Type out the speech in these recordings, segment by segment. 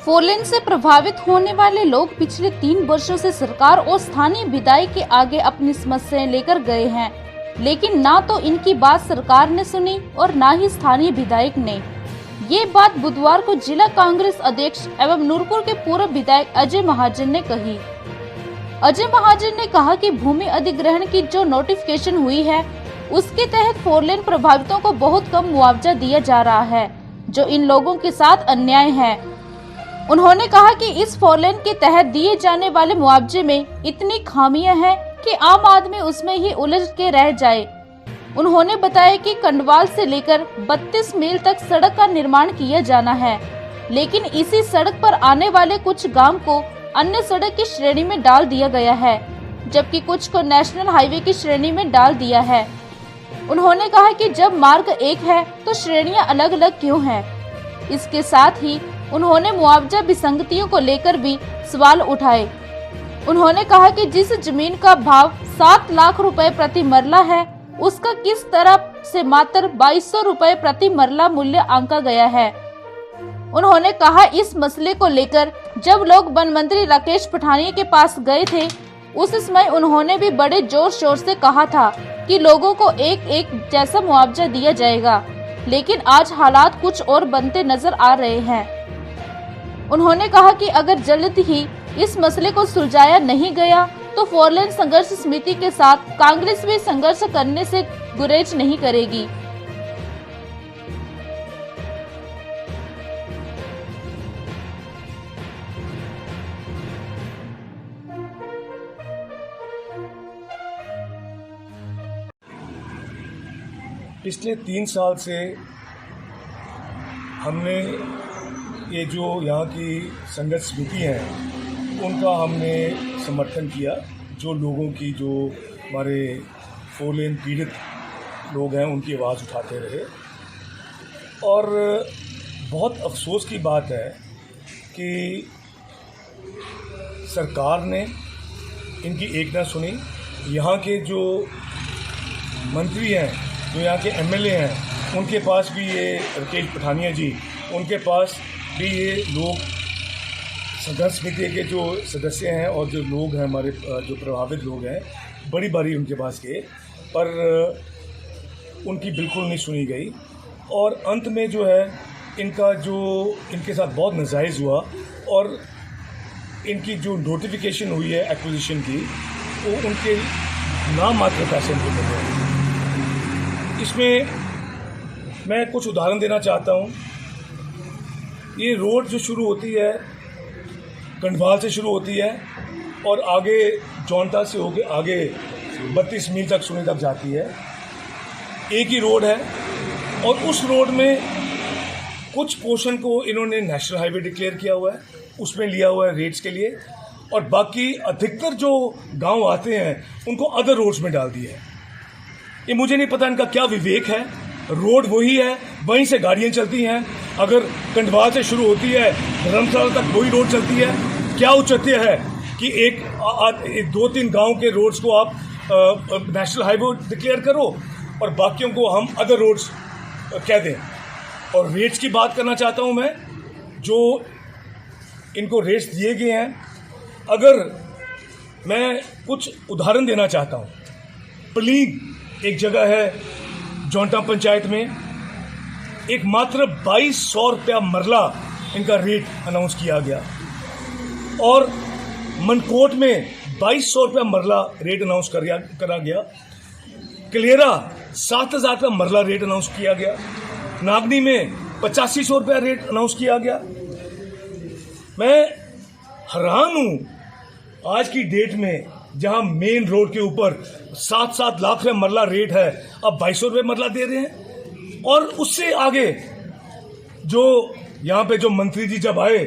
Four lane से प्रभावित होने वाले लोग पिछले 3 वर्षों से सरकार और स्थानीय विधायक के आगे अपनी समस्याएं लेकर गए हैं, लेकिन ना तो इनकी बात सरकार ने सुनी और ना ही स्थानीय विधायक ने। ये बात बुधवार को जिला कांग्रेस अध्यक्ष एवं नूरपुर के पूर्व विधायक अजय महाजन ने कही। अजय महाजन ने कहा कि भूमि अधिग्रहण की जो नोटिफिकेशन हुई है, उसके तहत फोरलेन प्रभावितों को बहुत कम मुआवजा दिया जा रहा है, जो इन लोगों के साथ अन्याय है। उन्होंने कहा कि इस फोरलेन के तहत दिए जाने वाले मुआवजे में इतनी खामियां हैं कि आम आदमी उसमें ही उलझ के रह जाए। उन्होंने बताया कि कंडवाल से लेकर 32 मील तक सड़क का निर्माण किया जाना है, लेकिन इसी सड़क पर आने वाले कुछ गांव को अन्य सड़क की श्रेणी में डाल दिया गया है, जबकि कुछ को नेशनल हाईवे की श्रेणी में डाल दिया है। उन्होंने कहा कि जब मार्ग एक है तो श्रेणियां अलग अलग क्यों हैं? इसके साथ ही उन्होंने मुआवजा विसंगतियों को लेकर भी सवाल उठाए। उन्होंने कहा कि जिस जमीन का भाव 7 लाख रुपए प्रति मरला है, उसका किस तरह से मात्र 2200 रुपए प्रति मरला मूल्य आंका गया है। उन्होंने कहा इस मसले को लेकर जब लोग वन मंत्री राकेश पठानिया के पास गए थे, उस समय उन्होंने भी बड़े जोर शोर से कहा था कि लोगों को एक एक जैसा मुआवजा दिया जाएगा, लेकिन आज हालात कुछ और बनते नजर आ रहे हैं। उन्होंने कहा कि अगर जल्द ही इस मसले को सुलझाया नहीं गया तो फोरलेन संघर्ष समिति के साथ कांग्रेस भी संघर्ष करने से गुरेज नहीं करेगी। पिछले 3 साल से हमने ये जो यहाँ की संघर्ष समिति है उनका हमने समर्थन किया। जो लोगों की जो हमारे फोरलेन पीड़ित लोग हैं उनकी आवाज़ उठाते रहे, और बहुत अफसोस की बात है कि सरकार ने इनकी एक ना सुनी। यहाँ के जो मंत्री हैं, जो यहाँ के एमएलए हैं, उनके पास भी ये राकेश पठानिया जी, उनके पास भी ये लोग संघर्ष समिति के जो सदस्य हैं और जो लोग हैं हमारे जो प्रभावित लोग हैं, बड़ी बारी उनके पास गए, पर उनकी बिल्कुल नहीं सुनी गई। और अंत में जो है इनका जो इनके साथ बहुत नाजायज़ हुआ, और इनकी जो नोटिफिकेशन हुई है एक्विजिशन की, वो उनके नाम मात्र पैसे उनको मिल रहे हैं। इसमें मैं कुछ उदाहरण देना चाहता हूँ। ये रोड जो शुरू होती है कंडवाल से शुरू होती है और आगे जौनता से होके आगे 32 मील तक सुनी तक जाती है। एक ही रोड है, और उस रोड में कुछ पोर्शन को इन्होंने नेशनल हाईवे डिक्लेयर किया हुआ है, उसमें लिया हुआ है रेट्स के लिए, और बाकी अधिकतर जो गांव आते हैं उनको अदर रोड्स में डाल दिया है। ये मुझे नहीं पता इनका क्या विवेक है। रोड वही है, वहीं से गाड़ियाँ चलती हैं। अगर कंडवाल से शुरू होती है धर्मशाला तक वही रोड चलती है। क्या औचित्य है कि एक 2-3 गांव के रोड्स को आप नेशनल हाईवे डिक्लेयर करो और बाकियों को हम अदर रोड्स कह दें। और रेट्स की बात करना चाहता हूं मैं, जो इनको रेट्स दिए गए हैं, अगर मैं कुछ उदाहरण देना चाहता हूं। पलीग एक जगह है जौनटा पंचायत में, एक मात्र 2200 रुपया मरला इनका रेट अनाउंस किया गया, और मनकोट में 2200 रुपया मरला रेट अनाउंस करा गया। कलेरा 7000 रुपया मरला रेट अनाउंस किया गया। नागनी में 8500 रुपया रेट अनाउंस किया गया। मैं हैरान हूँ आज की डेट में, जहां मेन रोड के ऊपर 7-7 लाख रुपये मरला रेट है, अब 2200 रुपये मरला दे रहे हैं। और उससे आगे जो यहाँ पे जो मंत्री जी जब आए,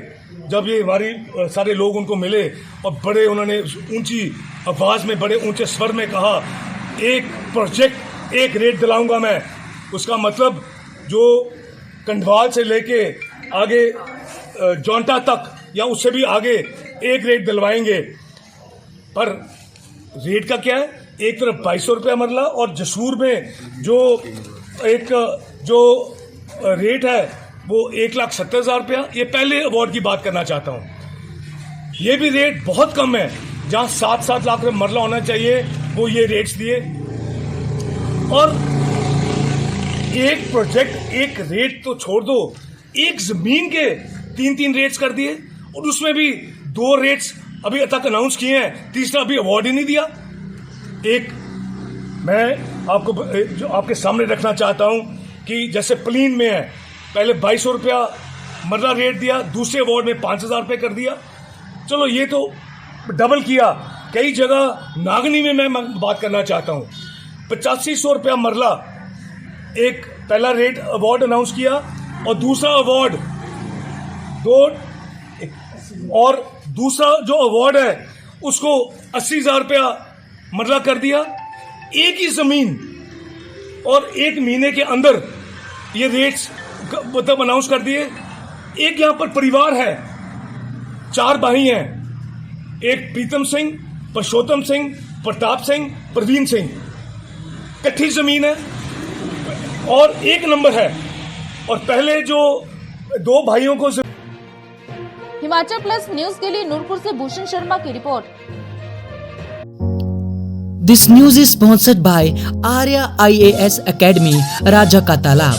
जब ये हमारी सारे लोग उनको मिले और बड़े उन्होंने ऊंची आवाज़ में बड़े ऊंचे स्वर में कहा, एक प्रोजेक्ट एक रेट दिलाऊंगा मैं। उसका मतलब जो कंडवाल से लेके आगे जौनटा तक या उससे भी आगे एक रेट दिलवाएंगे। पर रेट का क्या है? एक तरफ 2200 रुपया मरला, और जसूर में जो एक जो रेट है वो 1,70,000 रुपया। ये पहले अवार्ड की बात करना चाहता हूँ। ये भी रेट बहुत कम है, जहाँ 7-7 लाख रुपये मरला होना चाहिए वो ये रेट्स दिए। और एक प्रोजेक्ट, एक रेट तो छोड़ दो, एक जमीन के 3-3 रेट्स कर दिए, और उसमें भी 2 रेट्स अभी तक अनाउंस किए हैं, तीसरा अभी अवार्ड ही नहीं दिया। एक मैं आपको जो आपके सामने रखना चाहता हूं कि जैसे प्लीन में है, पहले 2200 रुपया मरला रेट दिया, दूसरे अवार्ड में 5,000 रुपये कर दिया। चलो ये तो डबल किया। कई जगह नागनी में मैं बात करना चाहता हूं, 8500 रुपया मरला एक पहला रेट अवार्ड अनाउंस किया, और दूसरा अवार्ड और दूसरा जो अवार्ड है उसको 80,000 रुपया मरला कर दिया। एक ही जमीन और एक महीने के अंदर ये रेट्स मतलब अनाउंस कर दिए। एक यहां पर परिवार है, 4 भाई हैं, एक प्रीतम सिंह, परशोत्तम सिंह, प्रताप सिंह, प्रवीण सिंह, कच्ची जमीन है और 1 नंबर है। और पहले जो 2 भाइयों को हिमाचल प्लस न्यूज के लिए नूरपुर से भूषण शर्मा की report. This news is sponsored by Arya IAS Academy, Raja का तालाब।